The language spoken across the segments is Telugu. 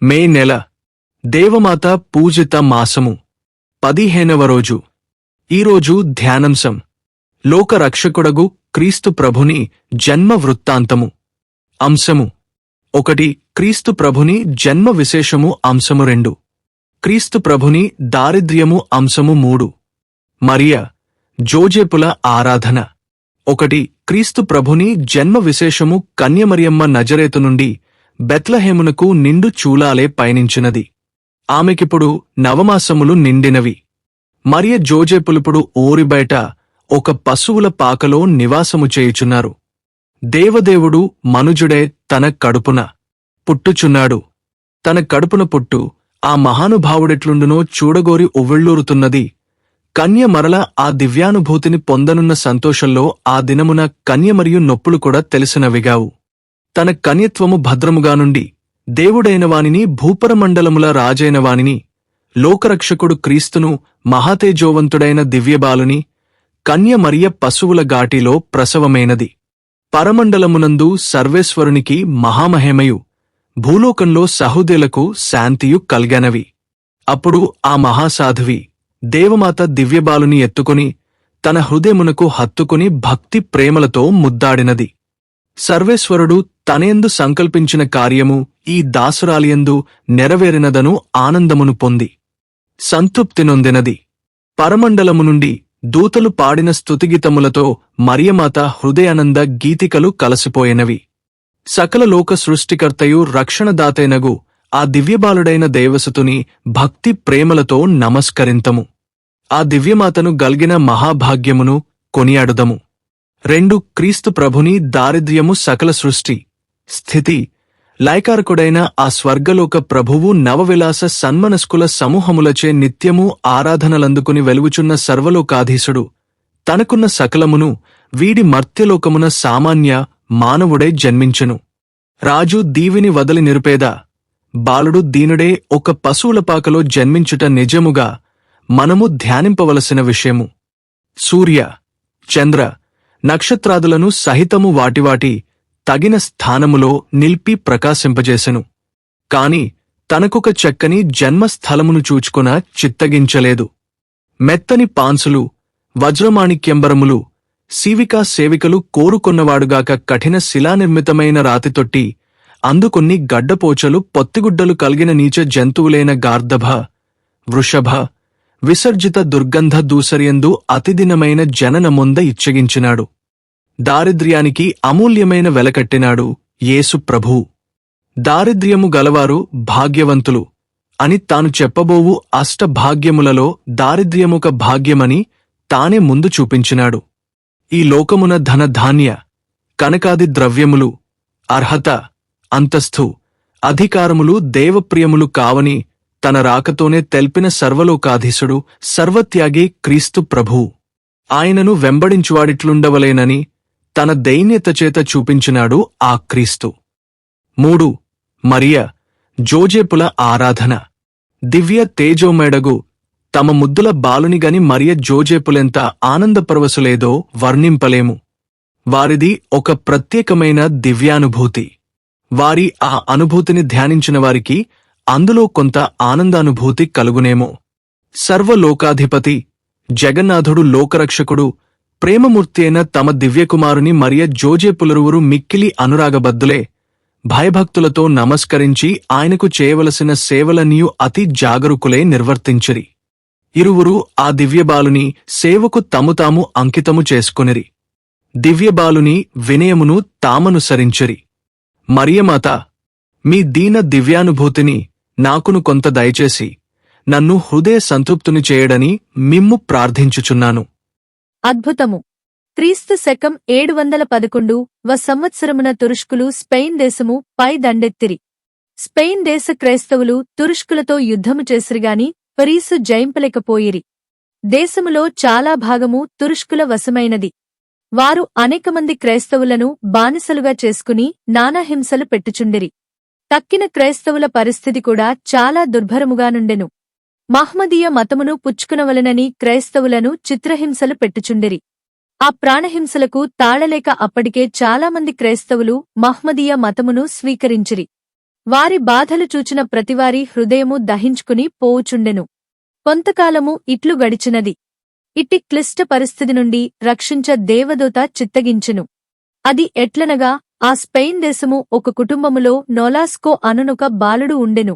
మే నెల దేవమాత పూజిత మాసము 15వ రోజు. ఈరోజు ధ్యానాంశం లోకరక్షకుడగు క్రీస్తు ప్రభుని జన్మ వృత్తాంతము. అంశము 1. క్రీస్తు ప్రభుని జన్మ విశేషము. అంశము 2. క్రీస్తు ప్రభుని దారిద్ర్యము. అంశము 3. మరియ జోజేపుల ఆరాధన. 1. క్రీస్తు ప్రభుని జన్మ విశేషము. కన్యమరియమ్మ నజరేతు నుండి బెత్లహేమునకు నిండు చూలాలే పయనించినది. ఆమెకిప్పుడు నవమాసములు నిండినవి. మరియ జోజేపులిప్పుడు ఊరి బయట ఒక పశువుల పాకలో నివాసము చేయుచున్నారు. దేవదేవుడు మనుజుడే తన కడుపున పుట్టుచున్నాడు. తన కడుపున పుట్టు ఆ మహానుభావుడెట్లుండునో చూడగోరి ఉవ్విళ్ళూరుతున్నది. కన్య మరల ఆ దివ్యానుభూతిని పొందనున్న సంతోషంలో ఆ దినమున కన్య మరియు నొప్పులు కూడా తెలిసినవిగావు. తన కన్యత్వము భద్రముగానుండి దేవుడైనవానిని, భూపరమండలముల రాజైనవానిని, లోకరక్షకుడు క్రీస్తును, మహాతేజోవంతుడైన దివ్యబాలుని కన్య మరియ పశువుల ఘాటిలో ప్రసవమైనది. పరమండలమునందు సర్వేశ్వరునికి మహామహిమయు, భూలోకంలో సహోదరులకు శాంతియు కల్గనవి. అప్పుడు ఆ మహాసాధువి దేవమాత దివ్యబాలుని ఎత్తుకొని తన హృదయమునకు హత్తుకుని భక్తి ప్రేమలతో ముద్దాడినది. సర్వేశ్వరుడు తనయందు సంకల్పించిన కార్యము ఈ దాసురాలియందు నెరవేరినదను ఆనందమును పొంది సంతృప్తి నొందినది. పరమండలము నుండి దూతలు పాడిన స్తుతిగీతములతో మరియమాత హృదయానంద గీతికలు కలసిపోయినవి. సకల లోక సృష్టికర్తయు రక్షణదాతైనగు ఆ దివ్యబాలుడైన దేవసుతుని భక్తి ప్రేమలతో నమస్కరింతము. ఆ దివ్యమాతను గల్గిన మహాభాగ్యమును కొనియాడుదము. 2. క్రీస్తు ప్రభుని దారిద్ర్యము. సకల సృష్టి స్థితి లైకారకుడైన ఆ స్వర్గలోక ప్రభువు నవవిలాస సన్మనస్కుల సమూహములచే నిత్యము ఆరాధనలందుకుని వెలుగుచున్న సర్వలోకాధీశుడు తనకున్న సకలమును వీడి మర్త్యలోకమున సామాన్య మానవుడై జన్మించెను. రాజు దీవిని వదలి నిరుపేద బాలుడు దీనుడే ఒక పశువుల పాకలో జన్మించుట నిజముగా మనము ధ్యానింపవలసిన విషయము. సూర్య చంద్ర నక్షత్రాదులను సహితము వాటివాటి తగిన స్థానములో నిల్పి ప్రకాశింపజేసెను. కాని తనకొక చక్కని జన్మస్థలమును చూచుకొన చిత్తగించలేదు. మెత్తని పాన్సులు, వజ్రమాణిక్యంబరములు, సీవికా సేవికలు కోరుకొన్నవాడుగాక కఠిన శిలానిర్మితమైన రాతితొట్టి, అందుకొన్ని గడ్డపోచలు, పొత్తిగుడ్డలు కలిగిన నీచ జంతువులైన గార్ధభ, వృషభ, విసర్జిత దుర్గంధ దూసరియందు అతిదినమైన జనన మొంద ఇచ్చగించినాడు. దారిద్ర్యానికి అమూల్యమైన వెలకట్టినాడు యేసు ప్రభువు. దారిద్ర్యము గలవారు భాగ్యవంతులు అని తాను చెప్పబోవు అష్టభాగ్యములలో దారిద్ర్యమొక భాగ్యమని తానే ముందు చూపించినాడు. ఈ లోకమున ధనధాన్య కనకాది ద్రవ్యములు, అర్హత, అంతస్థు, అధికారములు దేవప్రియములు కావని తన రాకతోనే తెల్పిన సర్వలోకాధీశుడు, సర్వత్యాగి క్రీస్తు ప్రభువు. ఆయనను వెంబడించువాడిట్లుండవలేనని తన దైన్యత చేత చూపించినాడు ఆ క్రీస్తు. 3. మరియ జోజేపుల ఆరాధన. దివ్య తేజోమేడగు తమ ముద్దుల బాలునిగని మరియ జోజేపులెంత ఆనందపరవశులేదో వర్ణింపలేము. వారిది ఒక ప్రత్యేకమైన దివ్యానుభూతి. వారి ఆ అనుభూతిని ధ్యానించిన వారికి అందులో కొంత ఆనందానుభూతి కలుగునేమో. సర్వలోకాధిపతి జగన్నాథుడు, లోకరక్షకుడు, ప్రేమమూర్తి అయిన తమ దివ్యకుమారుని మరియ జోజేపులరువురు మిక్కిలి అనురాగబద్ధులే. భయభక్తులతో నమస్కరించి ఆయనకు చేయవలసిన సేవలనియు అతి జాగరూకులే నిర్వర్తించిరి. ఇరువురు ఆ దివ్యబాలుని సేవకు తము తాము అంకితము చేసుకొనిరి. దివ్యబాలుని వినయమును తామనుసరించిరి. మరియమాత, మీ దీన దివ్యానుభూతిని నాకును కొంత దయచేసి నన్ను హృదయ సంతృప్తుని చేయడని మిమ్ము ప్రార్థించుచున్నాను. అద్భుతము. క్రీస్తు శకం 711 సంవత్సరమున తురుష్కులు స్పెయిన్ దేశము పై దండెత్తిరి. స్పెయిన్ దేశ క్రైస్తవులు తురుష్కులతో యుద్ధము చేసిరిగాని పరీసు జయింపలేకపోయిరి. దేశములో చాలా భాగము తురుష్కుల వశమైనది. వారు అనేకమంది క్రైస్తవులను బానిసలుగా చేసుకుని నానాహింసలు పెట్టుచుండిరి. తక్కిన క్రైస్తవుల పరిస్థితి కూడా చాలా దుర్భరముగానుండెను. మహ్మదీయ మతమును పుచ్చుకునవలెనని క్రైస్తవులను చిత్రహింసలు పెట్టుచుండిరి. ఆ ప్రాణహింసలకు తాళలేక అప్పటికే చాలామంది క్రైస్తవులు మహ్మదీయ మతమును స్వీకరించిరి. వారి బాధలు చూచిన ప్రతివారి హృదయము దహించుకుని పోవుచుండెను. కొంతకాలము ఇట్లు గడిచినది. ఇట్టి క్లిష్ట పరిస్థితి నుండి రక్షించ దేవదూత చిత్తగించెను. అది ఎట్లనగా, ఆ స్పెయిన్ దేశము ఒక కుటుంబములో నోలాస్కో అనునొక బాలుడు ఉండెను.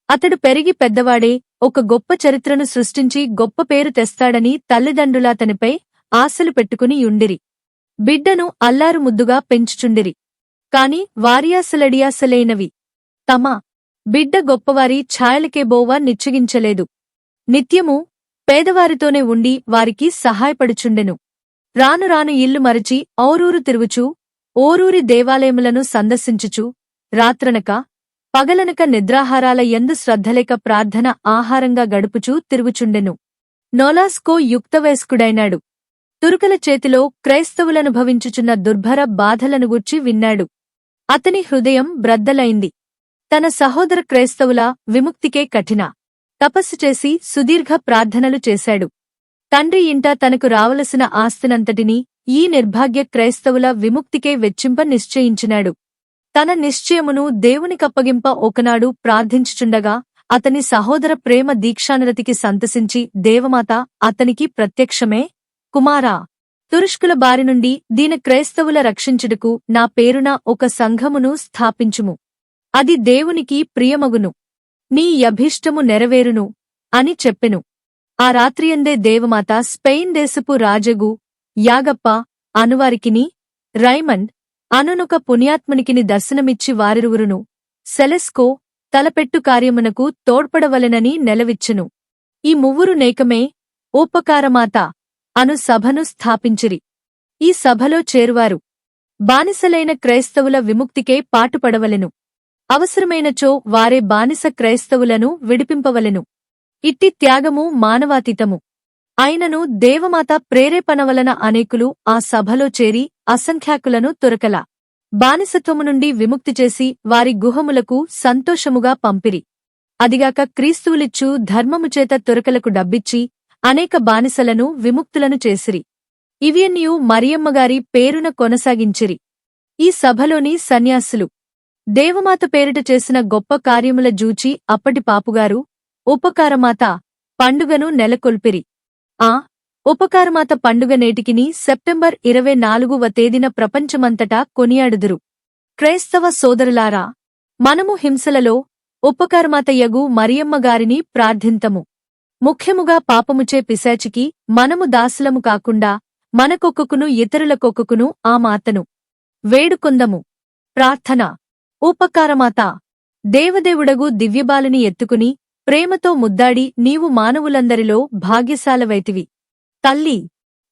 అతడు పెరిగి పెద్దవాడే ఒక గొప్ప చరిత్రను సృష్టించి గొప్ప పేరు తెస్తాడని తల్లిదండ్రులతనిపై ఆశలు పెట్టుకుని యుండిరి. బిడ్డను అల్లారు ముద్దుగా పెంచుచుండిరి. కాని వారియాసలడియాసలైనవి. తమ బిడ్డ గొప్పవారి ఛాయలకేబోవా నిచ్చగించలేదు. నిత్యము పేదవారితోనే ఉండి వారికి సహాయపడుచుండెను. రాను రాను ఇల్లు మరచి ఔరూరు తిరుగుచూ ఓరూరి దేవాలయములను సందర్శించుచు రాత్రనక పగలనక నిద్రాహారాల యందు శ్రద్ధలేక ప్రార్థన ఆహారంగా గడుపుచూ తిరుగుచుండెను. నోలాస్కో యుక్తవయస్కుడైనాడు. తురుకల చేతిలో క్రైస్తవులనుభవించుచున్న దుర్భర బాధలను గూర్చి విన్నాడు. అతని హృదయం బ్రద్దలైంది. తన సహోదర క్రైస్తవుల విముక్తికే కఠిన తపస్సు చేసి సుదీర్ఘ ప్రార్థనలు చేశాడు. తండ్రి ఇంట తనకు రావలసిన ఆస్తినంతటినీ ఈ నిర్భాగ్య క్రైస్తవుల విముక్తికే వెచ్చింప నిశ్చయించినాడు. తన నిశ్చయమును దేవునికప్పగింప ఒకనాడు ప్రార్థించుచుండగా అతని సహోదర ప్రేమ దీక్షానిరతికి సంతసించి దేవమాత అతనికి ప్రత్యక్షమే, కుమారా, తురుష్కుల బారి నుండి దీన క్రైస్తవుల రక్షించుటకు నా పేరున ఒక సంఘమును స్థాపించుము. అది దేవునికి ప్రియమగును. నీ యభిష్టము నెరవేరును అని చెప్పెను. ఆ రాత్రియందే దేవమాత స్పెయిన్ దేశపు రాజగు యాగప్ప అనువారికిని రైమండ్ అనునొక పుణ్యాత్మునికిని దర్శనమిచ్చి వారిరువురును సెలెస్కో తలపెట్టు కార్యమునకు తోడ్పడవలెనని నెలవిచ్చెను. ఈ మువ్వురు నేకమే ఉపకారమాత అను సభను స్థాపించిరి. ఈ సభలో చేరువారు బానిసలైన క్రైస్తవుల విముక్తికే పాటుపడవలెను. అవసరమైనచో వారే బానిస క్రైస్తవులను విడిపింపవలెను. ఇట్టి త్యాగము మానవాతీతము. అయినను దేవమాత ప్రేరేపణ వలన అనేకులు ఆ సభలో చేరి అసంఖ్యాకులను తురకల బానిసత్వము నుండి విముక్తి చేసి వారి గుహములకు సంతోషముగా పంపిరి. అదిగాక క్రీస్తువులిచ్చు ధర్మముచేత తురకలకు డబ్బిచ్చి అనేక బానిసలను విముక్తులను చేసిరి. ఇవియన్నియు మరియమ్మగారి పేరున కొనసాగించిరి. ఈ సభలోని సన్యాసులు దేవమాత పేరిట చేసిన గొప్ప కార్యముల జూచి అప్పటి పాపుగారు ఉపకారమాత పండుగను నెలకొల్పిరి. ఆ ఉపకారమాత పండుగ నేటికిని సెప్టెంబర్ 24వ తేదీన ప్రపంచమంతటా కొనియాడుదురు. క్రైస్తవ సోదరులారా, మనము హింసలలో ఉపకారమాతయ్యగు మరియమ్మగారిని ప్రార్థింతము. ముఖ్యముగా పాపముచే పిశాచికి మనము దాసులము కాకుండా మనకొక్కకును ఇతరులకొక్కకును ఆ మాతను వేడుకొందము. ప్రార్థన. ఉపకారమాత, దేవదేవుడగు దివ్యబాలుని ఎత్తుకుని ప్రేమతో ముద్దాడి నీవు మానవులందరిలో భాగ్యశాలవైతివి. తల్లి,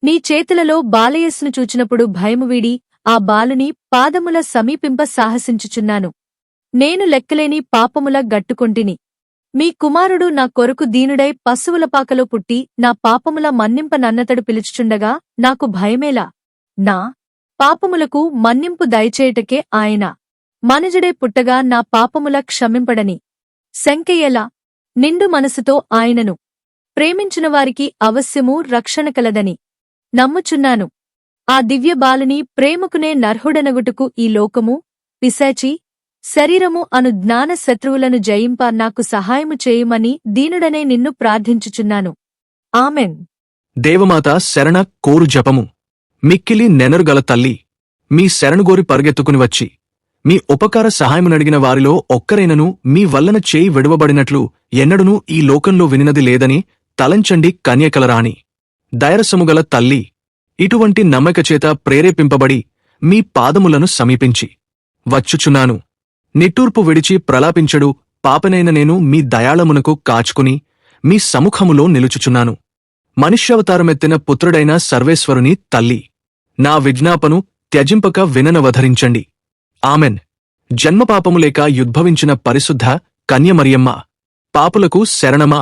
నీ చేతులలో బాలయస్సును చూచినప్పుడు భయము వీడి ఆ బాలుని పాదముల సమీపింప సాహసించుచున్నాను. నేను లెక్కలేని పాపముల గట్టుకొంటిని. మీ కుమారుడు నా కొరకు దీనుడై పశువుల పాకలో పుట్టి నా పాపముల మన్నింప నన్నతడు పిలుచుచుండగా నాకు భయమేలా? నా పాపములకు మన్నింపు దయచేయుటకే ఆయన మనుజుడై పుట్టగా నా పాపముల క్షమింపడని శంకెయ్యలా? నిండు మనసుతో ఆయనను ప్రేమించిన వారికి అవశ్యమూ రక్షణ కలదని నమ్ముచున్నాను. ఆ దివ్య బాలుని ప్రేమకునే నర్హుడనగుటకు ఈ లోకము, పిశాచి, శరీరము అను జ్ఞాన శత్రువులను జయింప నాకు సహాయము చేయుమని దీనుడనే నిన్ను ప్రార్థించుచున్నాను. ఆమెన్. దేవమాత శరణ కోరు జపము. మిక్కిలి నెనరుగల తల్లి, మీ శరణుగోరి పరుగెత్తుకుని వచ్చి మీ ఉపకార సహాయమునడిగిన వారిలో ఒక్కరైనను మీ వల్లన చేయి విడువబడినట్లు ఎన్నడునూ ఈ లోకంలో వినినది లేదని తలంచండి కన్యకలరాణి. దయరసముగల తల్లి, ఇటువంటి నమ్మకచేత ప్రేరేపింపబడి మీ పాదములను సమీపించి వచ్చుచున్నాను. నిట్టూర్పు విడిచి ప్రలాపించడు పాపనైన నేను మీ దయాళమునకు కాచుకుని మీ సముఖములో నిలుచుచున్నాను. మనుష్యావతారమెత్తిన పుత్రుడైన సర్వేశ్వరుని తల్లి, నా విజ్ఞాపను త్యజింపక విననవధరించండి. ఆమెన్. జన్మపాపములేక యుద్భవించిన పరిశుద్ధ కన్యమరియమ్మ, పాపులకు శరణమా,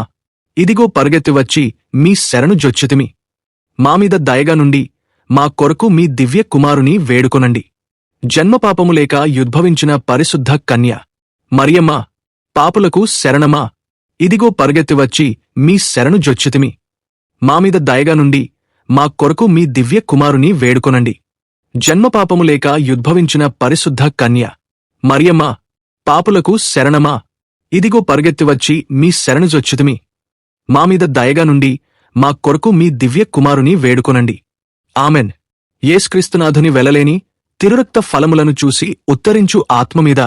ఇదిగో పరుగెత్తి వచ్చి మీ శరణు జొచ్చితిమి. మామీద దయగా నుండి మా కొరకు మీ దివ్య కుమారుని వేడుకొనండి. జన్మపాపములేక యుద్భవించిన పరిశుద్ధ కన్య మరియమ్మ, పాపులకు శరణమా, ఇదిగో పరుగెత్తి వచ్చి మీ శరణు జొచ్చితిమి. మామీద దయగా నుండి మా కొరకు మీ దివ్య కుమారుని వేడుకొనండి. జన్మపాపములేక యుద్భవించిన పరిశుద్ధ కన్య మరియమ్మ, పాపులకు శరణమా, ఇదిగో పరుగెత్తివచ్చి మీ శరణుజొచ్చుతిమి. మామీద దయగా నుండి మా కొరకు మీ దివ్య కుమారుని వేడుకొనండి. ఆమెన్. యేసుక్రీస్తునాథుని వెలలేని తిరురక్త ఫలములను చూసి ఉత్తరించు ఆత్మమీద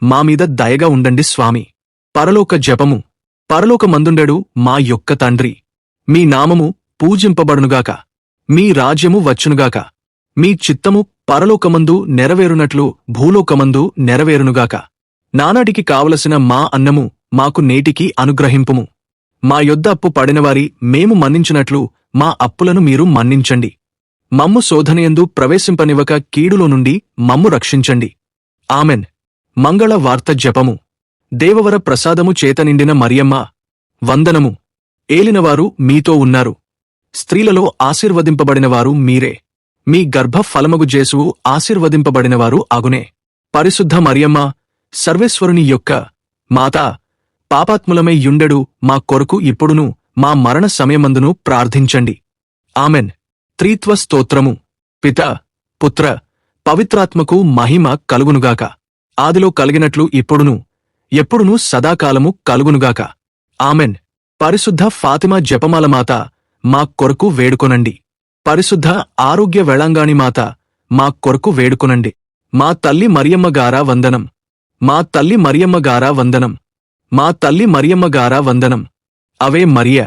మామీద దయగా ఉండండి స్వామి. పరలోక జపము. పరలోకమందుండెడు మా యొక్క తండ్రి, మీ నామము పూజింపబడునుగాక. మీ రాజ్యము వచ్చునుగాక. మీ చిత్తము పరలోకమందు నెరవేరునట్లు భూలోకమందు నెరవేరునుగాక. నానాటికి కావలసిన మా అన్నము మాకు నేటికి అనుగ్రహింపుము. మా యొద్ద అప్పు పడినవారి మేము మన్నించినట్లు మా అప్పులను మీరు మన్నించండి. మమ్ము శోధనయందు ప్రవేశింపనివ్వక కీడులో నుండి మమ్ము రక్షించండి. ఆమెన్. మంగళ వార్త జపము. దేవవర ప్రసాదము చేత నిండిన మరియమ్మ, వందనము. ఏలినవారు మీతో ఉన్నారు. స్త్రీలలో ఆశీర్వదింపబడినవారు మీరే. మీ గర్భ ఫలమగు జేసువు ఆశీర్వదింపబడినవారు అగునే. పరిశుద్ధ మరియమ్మ, సర్వేశ్వరుని యొక్క మాతా, పాపాత్ములమై యుండెడు మా కొరకు ఇప్పుడును మా మరణ సమయమందును ప్రార్థించండి. ఆమెన్. త్రీత్వ స్తోత్రము. పిత, పుత్ర, పవిత్రాత్మకు మహిమ కలుగునుగాక. ఆదిలో కలిగినట్లు ఇప్పుడును ఎప్పుడునూ సదాకాలము కలుగునుగాక. ఆమెన్. పరిశుద్ధ ఫాతిమా జపమాల మాత, మా కొరకు వేడుకొనండి. పరిశుద్ధ ఆరోగ్య వేళాంగాణి మాత, మా కొరకు వేడుకొనండి. మా తల్లి మరియమ్మ గారా వందనం. మా తల్లి మరియమ్మ గారా వందనం. మా తల్లి మరియమ్మ గారా వందనం. అవే మరియ.